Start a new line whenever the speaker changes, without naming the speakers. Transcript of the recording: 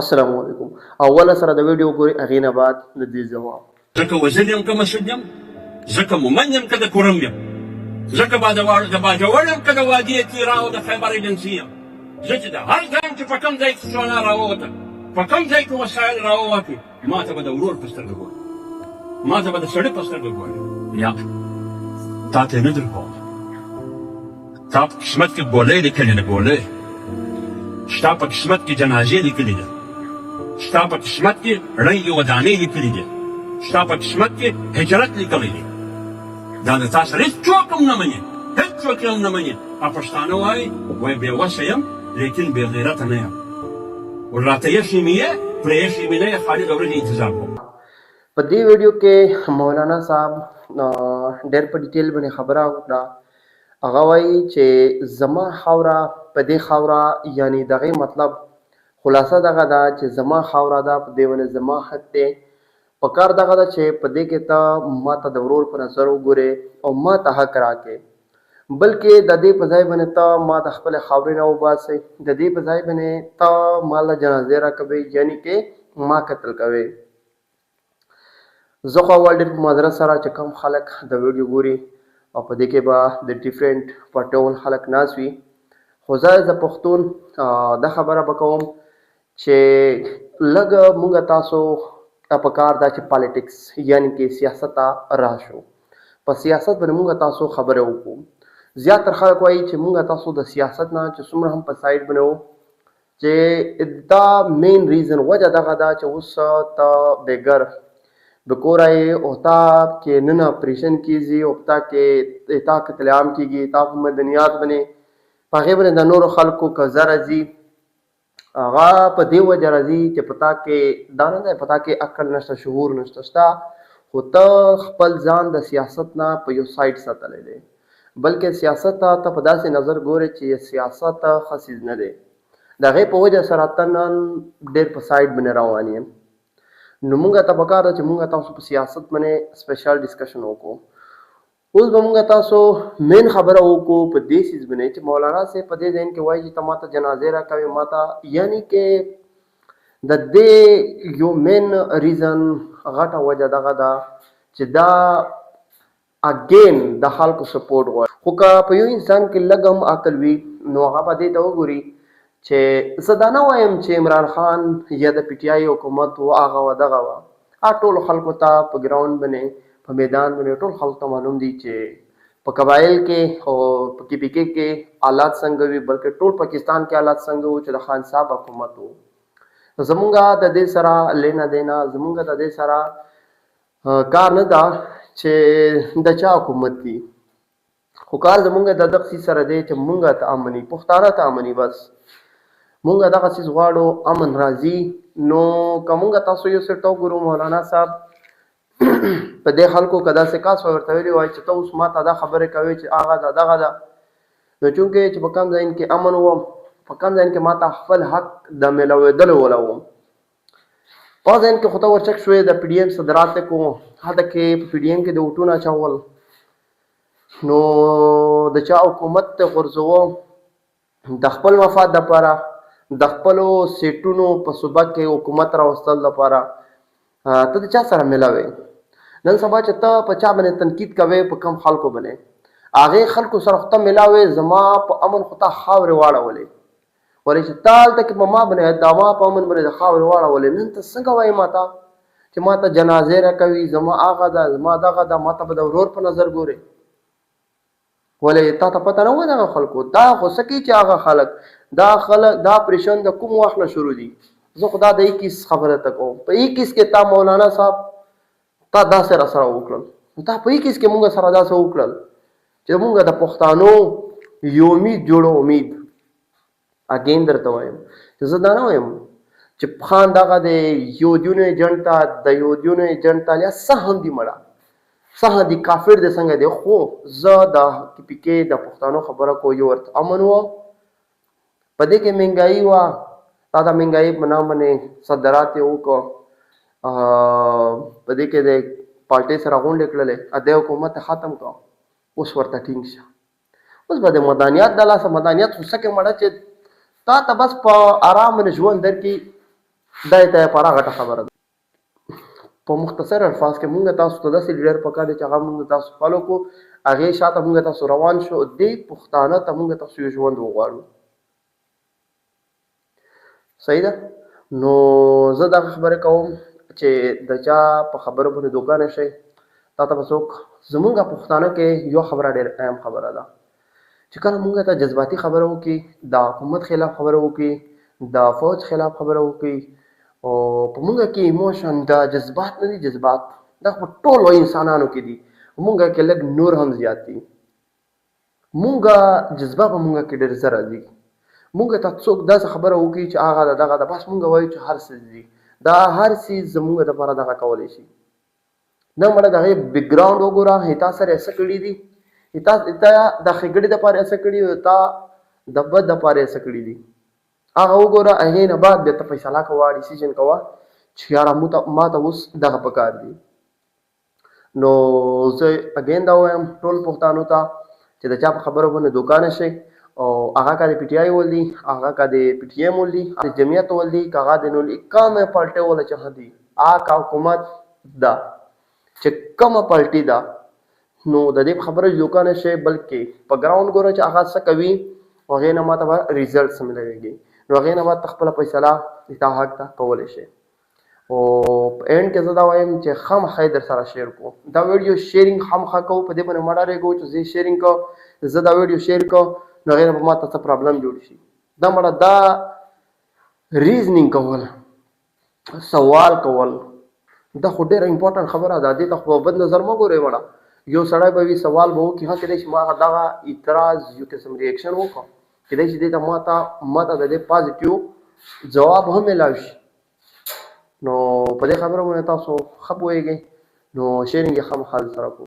السلام علیکم. اوله سره د ویډیو ګوري هغې نه بعد د دې ځواب.
ځکه وزیر یم که مسعود یم، ځکه مومن یم که د کورم یم، ځکه د باجوړ یم که د وادي تیرا او د خیبر ایجنسي یم. زه چې د هر ځای چې په کوم ځای کې سونا راووته، په کوم ځای کې وسایل راووتې، ما ته به د ورور په سترګه ګورې، ما ته به د سړي په سترګه ګورې. یا تا ته یې نه درکوم، تا په قسمت کې ګولۍ لیکلې ده، ګولۍ. ستا په قسمت کې جنازې لیکلې ده، ستا په قسمت کې ړنګې ودانۍ لیکلې دي، ستا په قسمت کې هجرت لیکلی دی. دا د تا سره هېڅوک هم نه مني، هېڅوک هم نه مني. او پښتانه وایي بې وسه یم لیکن بې غیرته نه یم. راته یخې مې یې پرې یخې مې نه یې، خالي د ورځې انتظار کوم.
په دې ویډیو کې مولانا صاحب ډېر په ډیټیل باندې خبره وکړه. هغه وایي چې زما خاوره په دې خاوره، یعنی دغه مطلب خلاصه دغه ده چې زما خاوره ده، په دې باندې زما حق دی. په کار دغه ده چې په دې کې ته ما ته د ورور په نظر وګورې او ما ته حق راکې، بلکې د دې په ځای باندې ته ما د خپلې خاورې نه وباسې، د دې په ځای باندې ته ما له جنازې راکوې، یعنی کې ما قتل کوې. زه خو اول ډېر په معذرت سره چې کوم خلک د ویډیو ګوري او په دې کې به د ډیفرنټ پټول خلک ناست وي، خو زه ایز ا پښتون دا خبره به کوم چې لږ موږ تاسو په کار دا چې پالیټکس یعنی کې سیاست ته راشو، په سیاست باندې موږ تاسو خبرې وکړو. زیاتره خلک وایي چې موږ تاسو د سیاست نه چې څومره هم په سایډ باندې وو، چې دا مین ریزن وجه دغه ده چې اوس ته بېګر بکوره یې او تا کې نن اپریشن کیږي او تا کې تا قتل عام کیږي، تا په مدنیات باندې په هغې باندې د نورو خلکو قضا راځي. هغه په دې وجه راځي چې په تا کې دا نه دی، په تا کې عقل نشته، شعور نشته شته، خو ته خپل ځان د سیاست نه په یو سایډ ساتلی دی، بلکې سیاست ته په داسې نظر ګورې چې سیاست ښه څیز نه دی. د هغې په وجه سره ته نن ډېر په سایډ باندې روان یم. نو موږ ته پکار ده چې موږ تاسو په سیاست باندې سپیشل ډسکشن وکړو. اوس به موږ تاسو مین خبره وکړو په دې څیز باندې چې مولانا صاحب په دې ذهن کې وایي چې ته ما ته جنازې راکوې، ما ته یعنی کې د دې یو مین ریزن غټه وجه دغه ده چې دا اګین د خلکو سپورټ غواړي. خو که په یو انسان کې لږ هم عقل وي نو هغه به دې ته وګوري چې زه دا نه وایم چې عمران خان یا د پی ټي آی حکومت و هغه و دغه وه. ټولو خلکو ته په ګراوند باندې په میدان باندې ټول خلکو ته معلوم دي چې په قبایل کې او په کې پی کې حالات څنګه وي، بلکې ټول پاکستان کې حالات څنګه وو چې د خان صاحب حکومت و. زمونږ د دې سره لینا دینا، زمونږ د دې سره کار نه ده چې د چا حکومت دي، خو کار زمونږ د دغه څیز سره دی چې مونږ ته امني، پښتانه ته امني، بس مونږ دغه څیز غواړو، امن راځي. نو که مونږ تاسو یو څه وګورو مولانا صاحب په دې خلکو که داسې کاس ورته ویلي وای چې ته اوس ما ته دا خبرې کوې چې هغه ده دغه ده، نو چونکې چې په کوم ځای کې امن وم، په کوم ځای کې ما ته خپل حق د میلاوېدلو ولوم، په ځای کې خو ته ورچک شوې د پی ډي ایم صدرات یې کوم، هلته کې په پی ډي ایم کې د ووټونه اچول، نو د چا حکومت ته غورځوم د خپل مفاد دپاره، د خپلو سیټونو په صوبه کې حکومت راوستل دپاره ته د چا سره میلاوې. نن سبا چې ته په چا باندې تنقید کوې، په کم خلکو باندې، هغې خلکو سره خو ته میلاوې، زما په امن خو ته خاورې واړولې، ولې چې تا هلته کې په ما باندې د ما په امن باندې د خاورې واړولې. نن ته څنګه وایې ما ته چې ما ته جنازې راکوي، زما هغه ده، زما دغه ده، ما ته به د ورور په نظر ګورې، ولې تا ته پته نه وه دغه خلکو. دا خو څه کوي چې هغه خلک دا اپریشن د کوم وخت نه شروع دي. زه خو دا د 21 خبره ته کوم، په 21 کې تا مولانا صاحب تا داسې را سره وکړل، تا په 21 کې مونږ سره داسې وکړل چې مونږ د پښتانو یو امید جوړو. امید اګین درته وایم چې زه دا نه وایم چې خان دغه د یهودیونو ایجنټ ته، د یهودیونو ایجنټ ته یا څه هم دي مړه، څه هم دي کافر دی څنګه دی، خو زه د پی کې د پښتانو خبره کو یو ورته امن و. په دې کې مهنګایي وه، تا د مهنګایي په نام باندې صدرات یې وکړو، په دې کې د پارټۍ سره غونډې کړلې، د حکومت ختم کړه، اوس ورته ټینګ شه. اوس به د مدنیات د لاسه، مدنیات خو څه کې مړه چې تا ته بس په ارام باندې ژوند درکړي، دا ته پاره غټه خبره ده. په مختصر الفاظ کې مونږ تاسو ته داسې لیډر پکار دی چې هغه مونږ تاسو فالو کو، هغې شاته مونږ تاسو روان شو، دې پښتانه ته مونږ تاسو یو ژوند وغواړو. صحیح ده. نو زه دغه خبرې کوم چې د چا په خبرو باندې دوکه نه شئ. تا ته به څوک زمونږ پښتانه کې یو خبره ډېر اهم خبره ده چې کله مونږ ته جذباتي خبره وکړي، د حکومت خلاف خبره وکړي، د فوج خلاف خبره وکړي، او په مونږ کې ایموشن د جذبات نه دي، جذبات دا په ټولو انسانانو کې دي، مونږ کې لږ نور هم زیات دي. مونږ جذبه په مونږ کې ډېر زر دي. مونږ ته څوک داسې خبره وکړي چې هغه د دغه د بس مونږ وایو چې هر څه دي، دا هر څه زمونږ دپاره دغه کولی شي. نه مړه د هغې بیکګراونډ وګوره، تا سره یې څه کړي دي، تا د ښېګړې دپاره یې څه کړي دي، تا د بد دپاره یې څه کړي دي، هغه وګوره. هغې نه بعد بیا ته فیصله کوه، ډیسیژن کوه چې یاره ما ته اوس دغه پکار دي. نو زه اګین دا وایم ټول پښتانو ته چې د چا په خبرو باندې دوکه نه شئ، او هغه که د پي ټي آی ولدي، هغه که د پي ټي ایم ولدي، د جمعیت ولدي، که هغه د نور کومه پارټۍ وله چې دي، هغه حکومت ده چې کومه پارټي ده، نو د دې په خبره دوکه نه شئ، بلکې په ګراوند ګوره چې هغه څه کوي، هغې نه ماته به ریزلټس ملویږي، نو هغې نه بعد ته خپله فیصله د تا حق ته کولی شئ. او په اینډ کې زه دا وایم چې خامخا یې در سره شیر کړو، دا ویډیو شیرینګ خامخا کوو، په دې باندې مه ډارېږو چې زه شیرینګ کوم، زه دا ویډیو شیر کوم نو هغې نه به ما ته څه پرابلم جوړ شي. دا مړه دا ریزنینګ کول، سوال کول، دا خو ډېره امپورټنټ خبره ده. دې ته خو په بد نظر مه ګورئ. مړه یو سړی به وي سوال به وکړي، ها کېدای شي ما دغه اعتراض یو قسم ریاکشن وکړم، کېدای شي دې ته ما ته د دې پازیټیو ځواب هم میلاو شي. نو په دې خبره باندې تاسو ښه پوهېږئ، نو شیرینګ یې خامخا سره کوو.